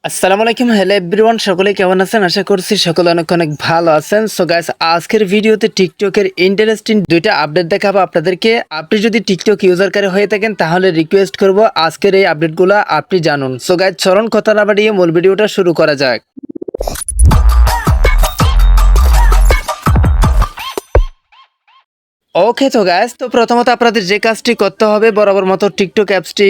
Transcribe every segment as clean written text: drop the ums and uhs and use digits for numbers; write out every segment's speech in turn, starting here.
আসসালামু আলাইকুম, hello everyone, সকলে কেমন আছেন? আশা করছি সকলে অনেক অনেক ভালো আছেন। সো গাইস, আজকের ভিডিওতে টিকটকের ইন্টারেস্টিং দুইটা আপডেট দেখাবো আপনাদেরকে। আপনি যদি টিকটক ইউজারকারী হয়ে থাকেন তাহলে রিকোয়েস্ট করব আজকের এই আপডেটগুলো আপনি জানুন। সো গাইস, চলুন কথা না বাড়িয়ে মূল ভিডিওটা শুরু করা যাক। ওকে তো গাইস, তো প্রথমত আপনাদের যে কাজটি করতে হবে বরাবর মতো টিকটক অ্যাপসটি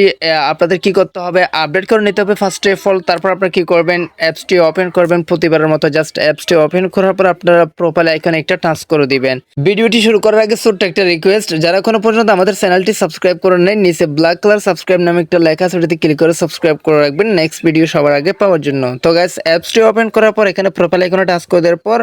আপনাদের কি করতে হবে, আপডেট করে নিতে হবে ফার্স্ট অফ অল। তারপর আপনারা কি করবেন, অ্যাপসটি ওপেন করবেন প্রতিবারের মতো। জাস্ট অ্যাপসটি ওপেন করার পর আপনারা প্রোফাইল আইকনে একটা টাচ করে দিবেন। ভিডিওটি শুরু করার আগে ছোট্ট একটা রিকোয়েস্ট, যারা এখনো পর্যন্ত আমাদের চ্যানেলটি সাবস্ক্রাইব করে নেন, নিচে ব্ল্যাক কালার সাবস্ক্রাইব নামে একটা লেখা আছে, ওটাতে ক্লিক করে সাবস্ক্রাইব করে রাখবেন নেক্সট ভিডিও সবার আগে পাওয়ার জন্য। তো গাইস, অ্যাপসটি ওপেন করার পর এখানে প্রোফাইল আইকনে টাচ করে দেওয়ার পর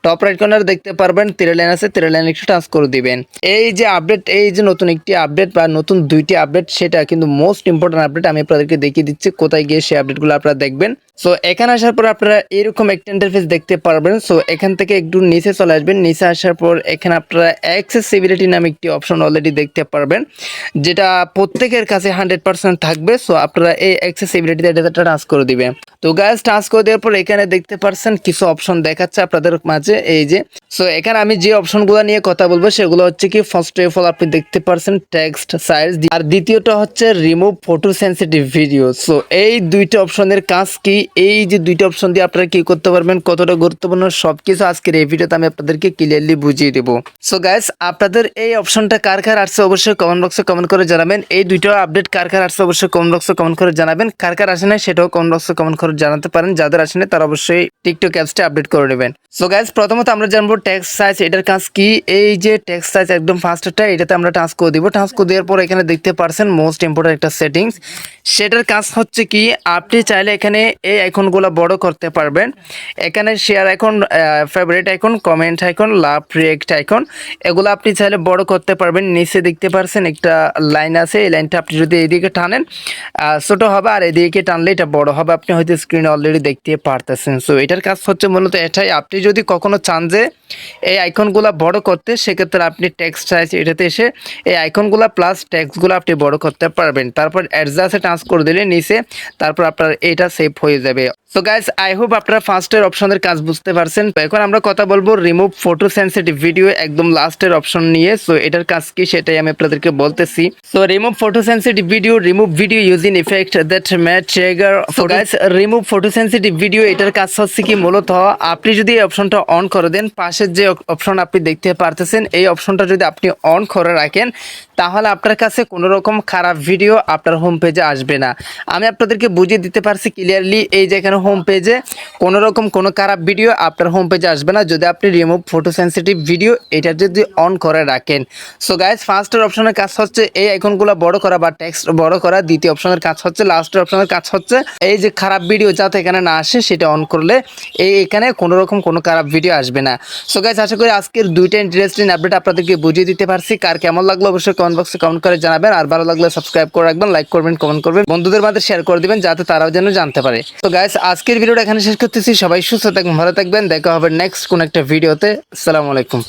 টপ রাইট কর্নার দেখতে পারবেন তিরা লাইন আছে, তিরা লাইন একটু টাচ করে দিবেন। এই যে আপডেট, এই যে নতুন একটি আপডেট বা নতুন দুইটি আপডেট, সেটা কিন্তু মোস্ট ইম্পর্টেন্ট আপডেট। আমি আপনাদেরকে দেখিয়ে দিচ্ছি কোথায় গিয়ে সেই আপডেটগুলো আপনারা দেখবেন। সো এখানে আসার পর আপনারা এরকম একটা ইন্টারফেস দেখতে পারবেন। সো এখান থেকে একটু নিচে চলে আসবেন। নিচে আসার পর এখানে আপনারা অ্যাক্সেসিবিলিটি নামে একটি অপশন অলরেডি দেখতে পারবেন, যেটা প্রত্যেকের কাছে 100% থাকবে। সো আপনারা এই অ্যাক্সেসিবিলিটি এটা টাচ করে দিবেন। তো গাইস, টাচ করে দেওয়ার পর এখানে দেখতে পারছেন কিছু অপশন দেখাচ্ছে আপনাদের মাঝে, এই যে। সো এখানে আমি যে অপশনগুলো নিয়ে কথা বলবো সেগুলো হচ্ছে কি, ফার্স্ট অফ অল আপনি দেখতে পারছেন টেক্সট সাইজ, আর দ্বিতীয়টা হচ্ছে remove photo sensitive video. So এই দুইটা অপশনের কাজ কি, এই যে দুইটা অপশন দিয়ে আপনারা কি করতে পারবেন, কতটা গুরুত্বপূর্ণ সবকিছু আজকের এই ভিডিওতে আমি আপনাদেরকে ক্লিয়ারলি বুঝিয়ে দেবো। সো গাইস, আপনাদের এই অপশনটা কার কার আসছে অবশ্যই কমেন্ট বক্সে কমেন্ট করে জানাবেন। এই দুইটা আপডেট কার কার আসছে অবশ্যই কমেন্ট বক্সে কমেন্ট করে জানাবেন। কার কার আসে না সেটাও কমেন্ট বক্সে কমেন্ট করে জানাতে পারেন। যাদের আসে না তারা অবশ্যই টিকটক অ্যাপসটা আপডেট করে নেবেন। সো গাইস, প্রথমত আমরা জানবো টেক্সট সাইজ, এটার কাজ কি। এই যে টেক্সট সাইজ একদম ফার্স্টটা, এটাতে আমরা টাচ করে দিব। টাচ করে দেওয়ার পর এখানে দেখতে পারছেন মোস্ট ইম্পর্টেন্ট একটা সেটিংস, সেটার কাজ হচ্ছে কি, আপনি চাইলে এখানে এই আইকনগুলো বড় করতে পারবেন। এখানে share icon, favourite icon, comment icon, love react icon, এগুলো আপনি চাইলে বড় করতে পারবেন। নিচে দেখতে পারছেন একটা লাইন আছে, এই লাইনটা আপনি যদি এইদিকে টানেন ছোট হবে, আর এদিকে টানলে এটা বড় হবে। আপনি হয়তো স্ক্রিনে অলরেডি দেখতে পারতেছেন। সো এটার কাজ হচ্ছে মূলত এটাই। আপনি যদি কখনো চান যে এই আইকনগুলো বড় করতে, সেক্ষেত্রে আপনি টেক্সট সাইজ এটাতে এসে এই আইকনগুলো প্লাস টেক্সটগুলো আপনি বড় করতে পারবেন। তারপর অ্যাডজাস্টে টাচ করে দিলে নিচে, তারপর আপনার এটা সেভ হয়ে যাবে। সো গাইস, আই হোপ আপনারা ফার্স্টের অপশনের কাজ বুঝতে পারছেন। তো এখন আমরা কথা বলবো রিমুভ ফটো সেন্সিটিভ ভিডিও, একদম লাস্টের অপশন নিয়ে। সো এটার কাজ কি সেটাই আমি আপনাদেরকে বলতেছি। So remove photo sensitive video, remove video using effect that may trigger. So guys, remove photo sensitive video, এটার কাজ হচ্ছে কি, মূলত আপনি যদি এই অপশনটা অন করে দেন, পাশের যে অপশন আপনি দেখতে পারতেছেন, এই অপশনটা যদি আপনি অন করে রাখেন, তাহলে আপনার কাছে কোনো রকম খারাপ ভিডিও আপনার হোম পেজে আসবে না। আমি আপনাদেরকে বুঝিয়ে দিতে পারছি ক্লিয়ারলি। এই যে এখানে হোম পেজে কোনো রকম কোনো খারাপ ভিডিও আপনার হোম পেজে আসবে না যদি আপনি রিমুভ ফটো সেন্সিটিভ ভিডিও এটা যদি অন করে রাখেন। সো গাইস, ফার্স্টের অপশনের কাজ হচ্ছে এই আইকনগুলো বড় করা বা টেক্সট বড় করা। দ্বিতীয় অপশনের কাজ হচ্ছে, লাস্টের অপশনের কাজ হচ্ছে এই যে খারাপ ভিডিও যাতে এখানে না আসে, সেটা অন করলে এখানে কোনো রকম কোনো খারাপ ভিডিও আসবে না। সো গাইস, আশা করি আজকের দুইটা ইন্টারেস্টিং আপডেট আপনাদেরকে বুঝিয়ে দিতে পারছি। কার কেমন লাগলো অবশ্যই কমেন্ট বক্সে কমেন্ট করে জানাবেন। আর ভালো লাগলে সাবস্ক্রাইব করে রাখবেন, লাইক করবেন, কমেন্ট করবেন, বন্ধুদের মাঝে শেয়ার করে দিবেন যাতে তারাও যেন জানতে পারে। তো গাইস, আজকের ভিডিওটা এখানে শেষ করতেছি। সবাই সুস্থ থাকবেন, ভালো থাকবেন। দেখা হবে নেক্সট কোন একটা ভিডিওতে। আসসালামু আলাইকুম।